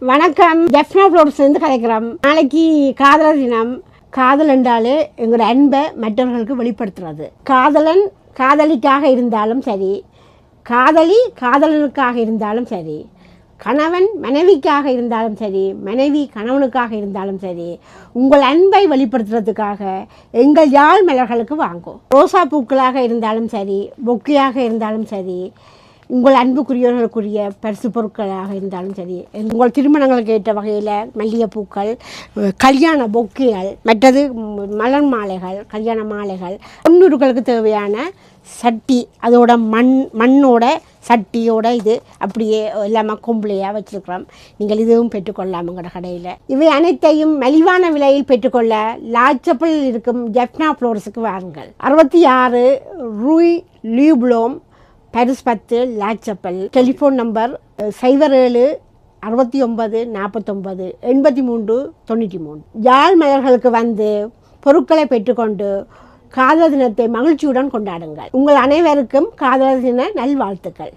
வணக்கம். ஜெஃப்னா ஃப்ளோர்ஸ்லேருந்து கலைக்கிறோம். நாளைக்கு காதலர் தினம். காதல் என்றாலே எங்களோட அன்பை மற்றவர்களுக்கு வெளிப்படுத்துறது. காதலன் காதலிக்காக இருந்தாலும் சரி, காதலி காதலனுக்காக இருந்தாலும் சரி, கணவன் மனைவிக்காக இருந்தாலும் சரி, மனைவி கணவனுக்காக இருந்தாலும் சரி, உங்கள் அன்பை வெளிப்படுத்துறதுக்காக எங்கள் யாழ் மலர்களுக்கு வாங்கும். ரோசா பூக்களாக இருந்தாலும் சரி, பொக்கையாக இருந்தாலும் சரி, உங்கள் அன்புக்குரியவர்களுக்குரிய பரிசு பொருட்களாக இருந்தாலும் சரி, உங்கள் திருமணங்களுக்கு ஏற்ற வகையில் மல்லிகைப்பூக்கள், கல்யாண பொக்கைகள், மற்றது மலர் மாலைகள், கல்யாண மாலைகள், பொண்ணுர்களுக்கு தேவையான சட்டி, அதோட மண்ணோட சட்டியோட இது அப்படியே எல்லாமே கொம்புலையாக வச்சுருக்கிறோம். நீங்கள் இதுவும் பெற்றுக்கொள்ளலாம் உங்களோட கடையில். இவை அனைத்தையும் மலிவான விலையில் பெற்றுக்கொள்ள லாச்சப்பலில் இருக்கும் ஜெஃப்னா ஃப்ளோர்ஸுக்கு வாருங்கள். 66 ரூய் லியூப்ளோம், பாரிஸ் 10, லாச்சப்பல். Telephone number 07 69 49 83 93. யாழ் மலர்களுக்கு வந்து பொருட்களை பெற்றுக்கொண்டு காதலர் தினத்தை மகிழ்ச்சியுடன் கொண்டாடுங்கள். உங்கள் அனைவருக்கும் காதலர் தின நல்வாழ்த்துக்கள்.